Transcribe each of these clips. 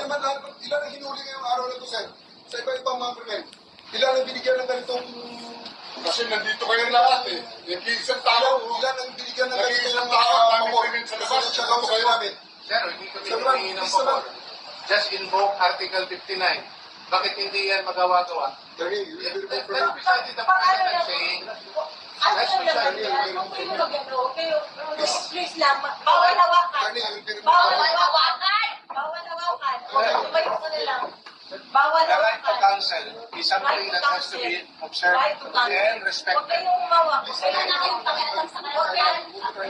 naman lahat, ilan ang hinuli ngayong araw na ito, sir? Sa iba-ibang mga krimen. Ilan ang binigyan ng ganitong... Kasi nandito kayo lahat eh. Hindi isang tao. Ilan ang binigyan ng ganitong Isang tao ang dami krimen sa labas. Sa kausap namin. Sir, hindi kami humingi ng pabor. Just invoke Article 59. Bakit hindi yan magawa-gawa? Attorney, you That's will refer... precisely the president saying, that's precisely Please lang, bawal hawakan. Attorney, you will be Bawal referred... hawakan! Bawal hawakan. Tumayo ko na lang. Bawal the right to hawakan. counsel is something that has to be observed and Huwag respected. kayong umawak. Huwag kayong nakipakialam sa kanila.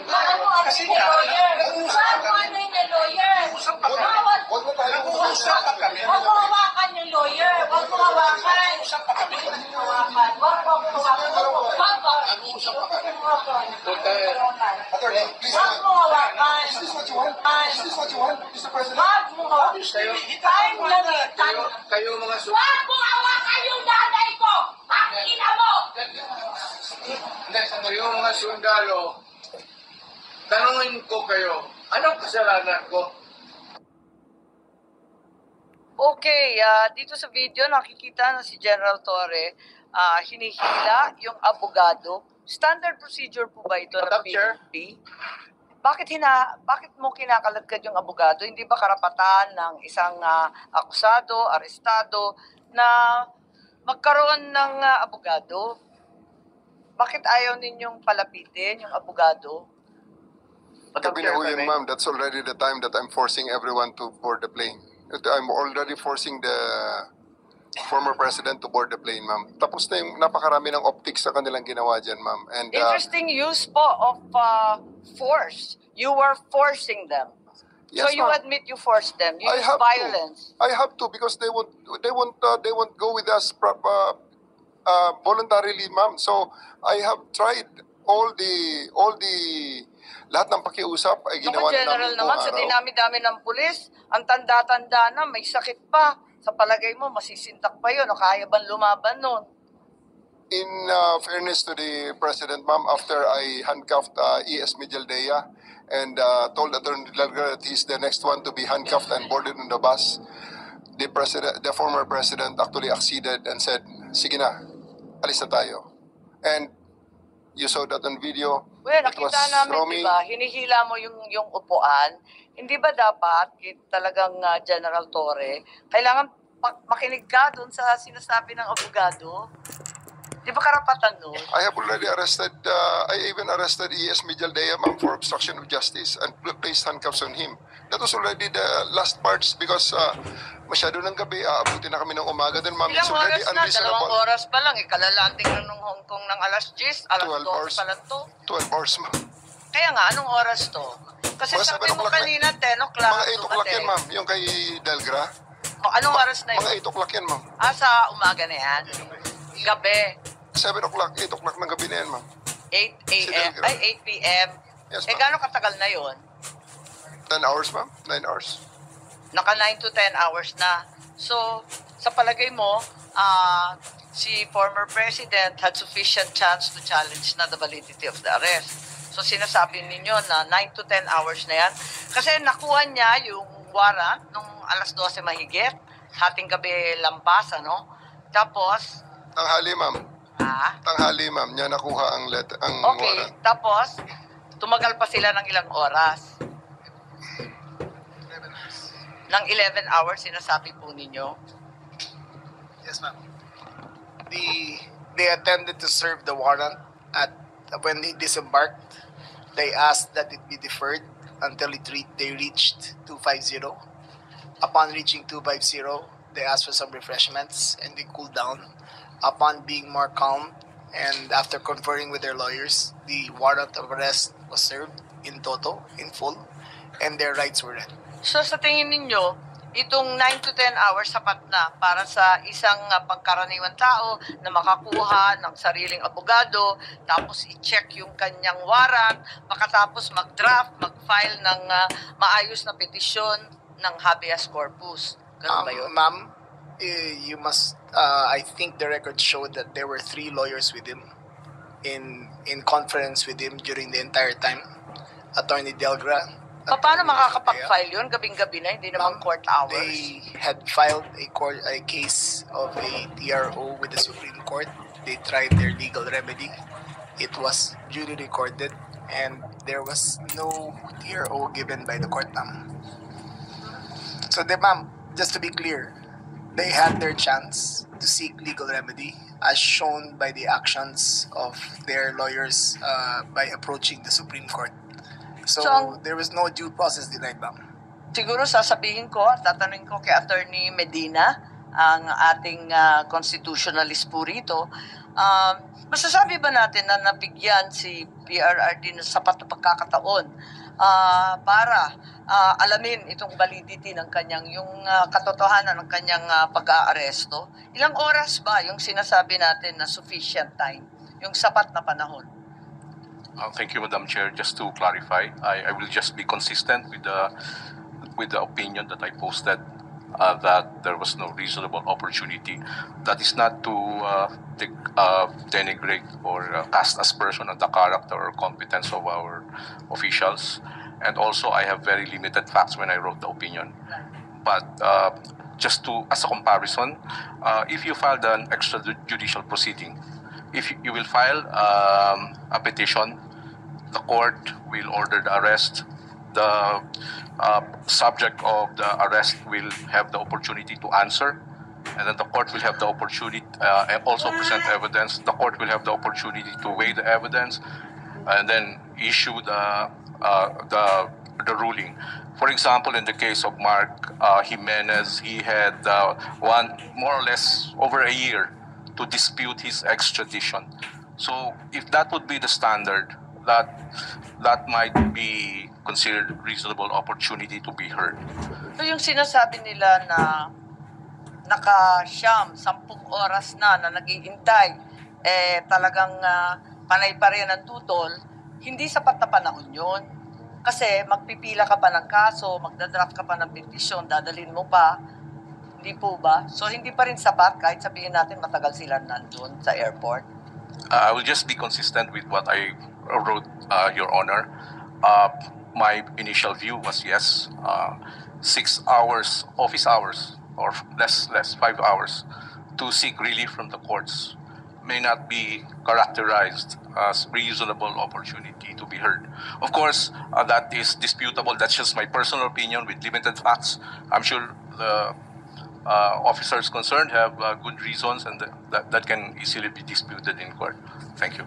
Baka mo ano Kasi yung nga, lawyer. nag-uusap Baka mo ano yung lawyer. Nag-uusap pa kami. Bawal. Huwag na tayo Nag-uusap pa kami. Huwag mo hawakan yung lawyer. Huwag mo hawakan. Nag-uusap pa kami. Huwag mo hawakan. Huwag mo hawakan. Huwag mo. Nag-uusap pa kami. Attorney, please... Huwag mo hawakan. Is this what you want? Is this what you want, Mr. President? Huwag mo hawakan. Time lang eh. Time. Kayo mga Huwag mo hawakan yung nanay ko! Pakina mo! Hindi, kayo mga sundalo, tanungin ko kayo, anong kasalanan ko? Okay, dito sa video nakikita na si General Torre hinihila yung abogado. Standard procedure po ba ito ng Madam Chair? PNP? Bakit mo kinakaladkad yung abogado? Hindi ba karapatan ng isang akusado, arestado na magkaroon ng abogado? Bakit ayaw ninyong palapitin yung abogado? Madam Gabi Chair, na ho if I yun, may. ma'am. That's already the time that I'm forcing everyone to board the plane. I'm already forcing the former president to board the plane, ma'am. Tapos na yung napakarami ng optics sa kanilang ginawa dyan, ma'am. And Interesting use po of force. You were forcing them. yes, So you ma'am. admit you forced them. You I used have violence. to. I have to because they won't go with us voluntarily, ma'am. So I have tried all the lahat ng pakiusap ay Naku, ginawa na General namin naman, buong sa araw. dinami-dami ng pulis, ang tanda-tanda na, may sakit pa. Sa palagay mo, masisintak pa yun, o kaya bang lumaban nun? In fairness to the president, ma'am, after I handcuffed E.S. Mijaldea and told Attorney Delgado that he's the next one to be handcuffed and boarded on the bus, the former president actually acceded and said, "Sige na, alis na tayo." And you saw that on video. Well, It nakita was namin, Romy. di ba, hinihila mo yung upuan. Hindi ba dapat, talagang General Torre, kailangan makinig ka dun sa sinasabi ng abogado? Di ba karapatan nun? I have already arrested, I even arrested E.S. Mijaldea, ma'am, for obstruction of justice and placed handcuffs on him. That was already the last parts because masyado ng gabi, aabutin na kami ng umaga. Then, ma'am, it's Ilang already oras na? Dalawang unreasonable. oras pa lang. Kalalanding na nung Hong Kong ng alas 10, alas 12 12 hours. pa lang to. 12 hours, ma'am. Kaya nga, anong oras to? Kasi Mga sabi 7 mo o'clock na- kanina, 10 o'clock. Mga 8 o'clock yan, dumating. ma'am. Yung kay Delgra. O, anong oras na Mga yun? 8 o'clock yan, ma'am. Sa umaga na yan. Gabi. 7 o'clock, 8 o'clock ng gabi na yan, ma'am. 8 Si a.m. Delgado. Ay, 8 p.m. Yes, ma'am. Gano'ng katagal na yon? 10 hours, ma'am. 9 hours. Naka 9 to 10 hours na. So, sa palagay mo, si former president had sufficient chance to challenge na the validity of the arrest. So, sinasabi ninyo na 9 to 10 hours na yan. Kasi nakuha niya yung warrant nung alas 12 mahigit. Hating gabi lampas, ano? Tapos, Tanghali, ma'am. Tanghali, ma'am. Niya nakuha ang okay. warrant. Tapos, tumagal pa sila ng ilang oras. Ng 11 hours, sinasabi po ninyo. Yes, ma'am. They attended to serve the warrant at when they disembarked. They asked that it be deferred until they reached 250. Upon reaching 250, they asked for some refreshments and they cooled down. Upon being more calm and after conferring with their lawyers, the warrant of arrest was served in toto, in full, and their rights were read. So sa tingin ninyo, itong 9 to 10 hours sapat na para sa isang pangkaraniwan tao na makakuha ng sariling abogado, tapos i-check yung kanyang warrant, makatapos mag-draft, mag-file ng maayos na petisyon ng habeas corpus. Ganun ba yun? Ma'am, you must. I think the record showed that there were 3 lawyers with him in conference with him during the entire time. Attorney Delgra, Paano makakapag-file yun? Gabing-gabi na, hindi naman court hours. They had filed a case of a TRO with the Supreme Court. They tried their legal remedy. It was duly recorded, and there was no TRO given by the court, ma'am. So, ma'am, just to be clear, they had their chance to seek legal remedy as shown by the actions of their lawyers by approaching the Supreme Court. So there was no due process denied, ma'am. Siguro sasabihin ko, tatanungin ko kay Attorney Medina, ang ating constitutionalist po rito, masasabi ba natin na nabigyan si PRRD ng sapat na pagkakataon para alamin itong validity ng kanyang, yung katotohanan ng kanyang pag-aaresto? Ilang oras ba yung sinasabi natin na sufficient time, yung sapat na panahon? Thank you, Madam Chair. Just to clarify, I will just be consistent with the opinion that I posted that there was no reasonable opportunity. That is not to denigrate or cast aspersion on the character or competence of our officials. And also, I have very limited facts when I wrote the opinion. But just as a comparison, if you filed an extrajudicial proceeding, if you will file a petition, the court will order the arrest. The subject of the arrest will have the opportunity to answer, and then the court will have the opportunity and also present evidence. The court will have the opportunity to weigh the evidence, and then issue the ruling. For example, in the case of Mark Jimenez, he had more or less over a year to dispute his extradition. So if that would be the standard, that might be considered reasonable opportunity to be heard. So yung sinasabi nila na naka-10 oras na nag-iintay, talagang panay pa rin ang tutol, hindi sapat na panahon yun. Kasi magpipila ka pa ng kaso, magdadraft ka pa ng petisyon, dadalhin mo pa, hindi po ba? So hindi pa rin sapat kahit sabihin natin matagal sila nandun sa airport. I will just be consistent with what I wrote, Your Honor. My initial view was yes, 6 hours, office hours, or less, 5 hours to seek relief from the courts may not be characterized as reasonable opportunity to be heard. Of course, that is disputable. That's just my personal opinion with limited facts. I'm sure the officers concerned have good reasons, and that can easily be disputed in court. Thank you.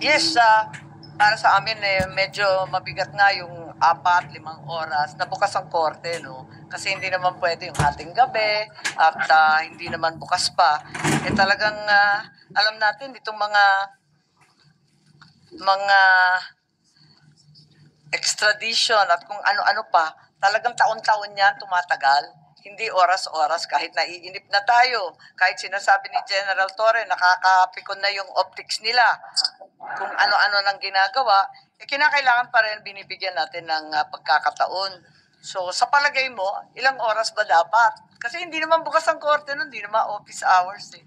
Yes, para sa amin medyo mabigat nga yung 4-5 oras na bukas ang korte, no? Kasi hindi naman pwede yung ating gabi at hindi naman bukas pa. Talagang alam natin itong mga extradition at kung ano-ano pa, talagang taon-taon yan tumatagal. Hindi oras-oras, kahit naiinip na tayo. Kahit sinasabi ni General Torre, nakakapikon na yung optics nila. Kung ano-ano nang ginagawa, kinakailangan pa rin binibigyan natin ng pagkakataon. So, sa palagay mo, ilang oras ba dapat? Kasi hindi naman bukas ang korte nun, hindi naman office hours eh.